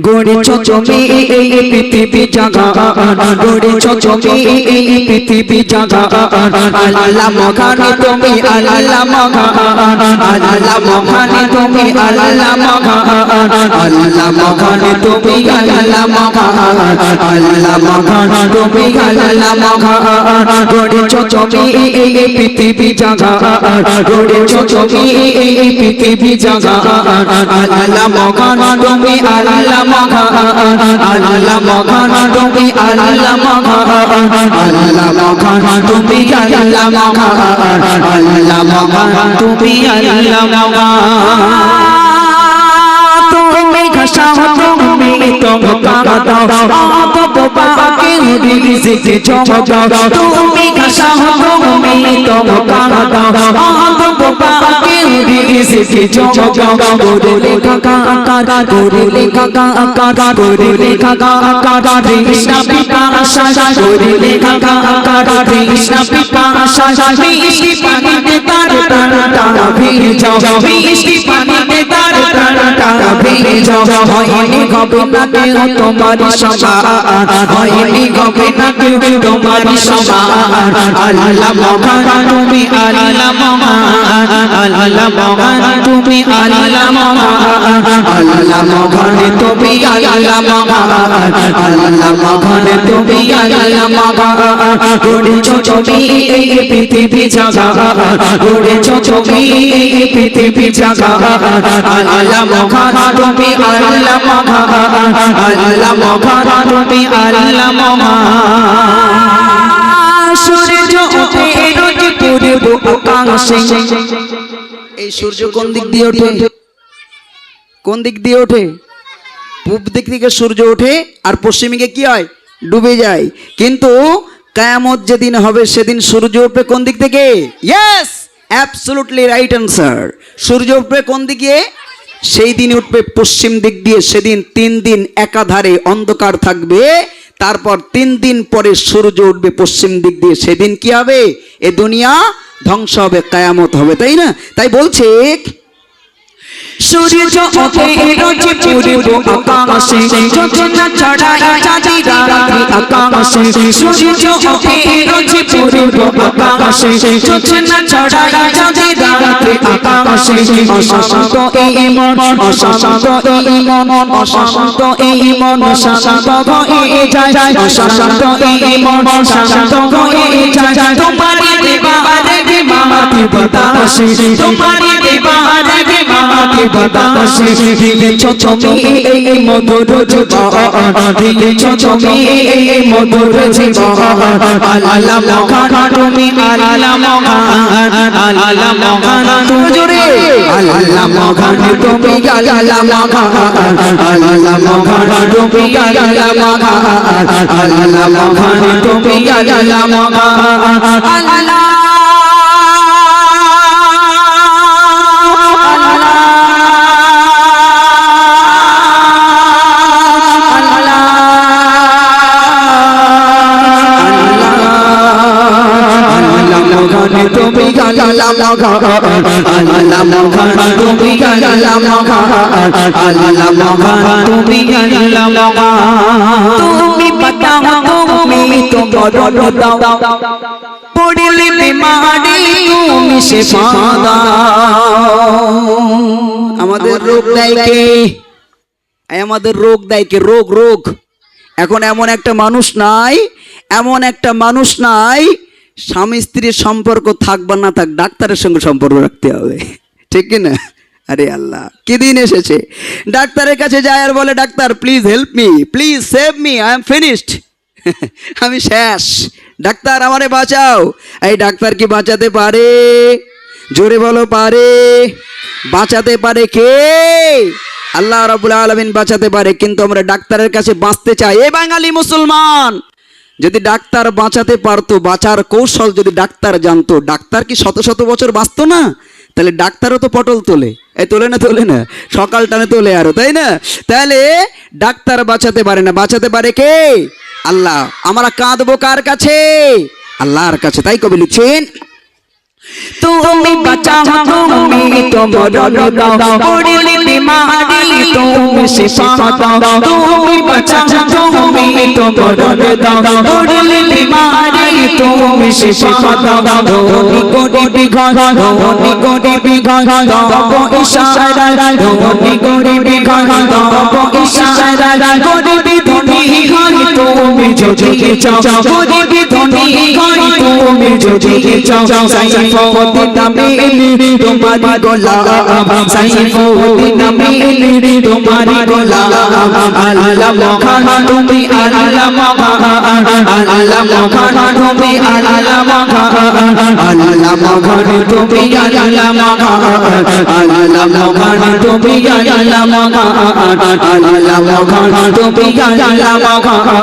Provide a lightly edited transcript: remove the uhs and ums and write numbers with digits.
গড়েছো তুমি এই পৃথিবী জাগান, গড়েছো তুমি এই পৃথিবী জাগান। আল্লাহ মহান তুমি, আল্লাহ মহান, আল্লাহ মহান তুমি, আল্লাহ মহান, আল্লাহ মহান তুমি, আল্লাহ মহান, আল্লাহ মহান তুমি, আল্লাহ মহান। গড়েছো তুমি এই পৃথিবী জাগান, গড়েছো তুমি এই পৃথিবী জাগান। আল্লাহ মহান তুমি, আল্লাহ মহান, আল্লাহ মহান তুমি, আল্লাহ মহান, আল্লাহ মহান তুমি, আল্লাহ মহান, আল্লাহ মহান তুমি, আল্লাহ মহান। তুমি ঘাসাও তুমি তমকা দাও, আবো বাবাকে রিজিকে জগাও। তুমি ঘাসাও তুমি তমকা দাও, আবো বাবাকে রিজিকে জগাও। গোরে কাকা আকার, গোরে কাকা আকার, গোরে কাকা আকার, কৃষ্ণ পিতা আশা, গোরে কাকা আকার, কৃষ্ণ পিতা আশা। মিষ্টি পানিতে তার প্রাণটা ভিজাও, মিষ্টি পানিতে তার প্রাণটা ভিজাও। হয়নি কবে না কেউ তোমারি সমান, হয়নি কবে না কেউ তোমারি সমান। আল্লাহ মহান তুমি, আল্লাহ মহান, আল্লাহ মহান তুমি, আল্লাহ মহান, আল্লাহ মহান তুমি, আল্লাহ মহান, আল্লাহ মহান তুমি, আল্লাহ মহান। গড়েছো তুমি এই পৃথিবী জাগান, গড়েছো তুমি এই পৃথিবী জাগান। আল্লাহ মহান তুমি, আল্লাহ মহান, আল্লাহ মহান তুমি, আল্লাহ মহান। সূর্য ওঠে রোজ পূর্ব আকাশে। এই সূর্য কোন দিক দিয়ে ওঠে? কোন দিক দিয়ে ওঠে? পূব দিক থেকে সূর্য ওঠে আর পশ্চিমে কি হয়? ডুবে যায়। কিন্তু কিয়ামত যেদিন হবে সেদিন সূর্য উঠবে কোন দিক থেকে? Yes, absolutely right answer. সূর্য উঠবে কোন দিকে? সেই দিন উঠবে পশ্চিম দিক দিয়ে। সেদিন 3 দিন একাধারে অন্ধকার থাকবে, তারপর 3 দিন পরে সূর্য উঠবে পশ্চিম দিক দিয়ে। সেদিন কি হবে? এ দুনিয়া ধ্বংস হবে, কিয়ামত হবে, তাই না? তাই বলছে সূর্য ওঠে রোজ পূর্ব আকাশে, যোজনা ছড়ায় চাঁদি রাত্রি আকাশে। সূর্য ওঠে রোজ পূর্ব আকাশে, যোজনা ছড়ায় চাঁদি রাত্রি আকাশে। অশান্ত এই মন, অশান্ত এই মন, অশান্ত এই মন শান্ত হয়ে যায়, অশান্ত এই মন শান্ত হয়ে যায়। তোমারই দেবা দেখে মামাকে বাতাসে, তোমারই দেবা দেখে মামাকে বাতাসে। দিয়েছো তুমি এই মধুর জীবন, দিয়েছো তুমি এই মধুর জীবন। আল্লাহ মহান তুমি, আল্লাহ মহান, আল্লাহ মহান তুমি, জোরে আল্লাহ মহান তুমি, আল্লাহ মহান, আল্লাহ মহান তুমি, আল্লাহ মহান, আল্লাহ মহান তুমি, আল্লাহ মহান। আল্লাহ তুমি, আল্লাহ মহান, আল্লাহ মহান তুমি, আল্লাহ মহান, আল্লাহ মহান তুমি, আল্লাহ মহান। তুমি বাতাও তুমি তোমার দাও, পড়লে বিমারি তুমি শিফা দাও। আমাদের রোগ দেয় কে? আমাদের রোগ দেয় কে? রোগ, রোগ। এখন এমন একটা মানুষ নাই, এমন একটা মানুষ নাই, স্বামী স্ত্রীর সম্পর্ক থাক বা না থাক ডাক্তারের সঙ্গে সম্পর্ক রাখতে হবে, ঠিক কিনা? আরে আল্লাহ, কি দিন এসেছে! ডাক্তারের কাছে যায় আর বলে, doctor please help me, please save me, I am finished, আমি শেষ, ডাক্তার আমারে বাঁচাও। এই ডাক্তার কি বাঁচাতে পারে? জোরে বলো, পারে? বাঁচাতে পারে কে? আল্লাহ রাব্বুল আলামিন বাঁচাতে পারে। কিন্তু আমরা ডাক্তারের কাছে বাঁচতে চাই। এ বাঙালি মুসলমান, যদি ডাক্তার বাঁচাতে পারতো, বাঁচার কৌশল যদি ডাক্তার জানতো, ডাক্তার কি শত শত বছর বাঁচতো না? তাহলে ডাক্তারও তো পটল তোলে, এই তোলে না? তোলে না? সকাল টানে তোলে আরো, তাই না? তাহলে ডাক্তার বাঁচাতে পারে না, বাঁচাতে পারে কে? আল্লাহ। আমরা কাঁদবো কার কাছে? আল্লাহর কাছে। তাই কবি লিখছেন, তুমি বাঁচাও তুমি তো মরণ দাও পড়লে বিমারি তুমি শিফা দাও তুমি বাঁচাও তুমি তো মরণ দাও পড়লে বিমারি তুমি শিফা দাও ধনী গরিবি ঘর ধনী গরিবি ঘর তব ইশারা ধনী গরিবি ঘর তব ইশারা গরিবি ধনী ঘর তুমি যদি চাও গরিবি ধনী ঘর তুমি যদি চাও সাইফুদ্দিন আমিনি তোমারি গোলাম সাইফুদ্দিন আমিনি তোমারি গোলাম আল্লাহ মহান তুমি আল্লাহ মহান আল্লাহ মহান তুমি আল্লাহ মহান আল্লাহ মহান তুমি আল্লাহ মহান আল্লাহ মহান তুমি আল্লাহ মহান আল্লাহ মহান তুমি আল্লাহ মহান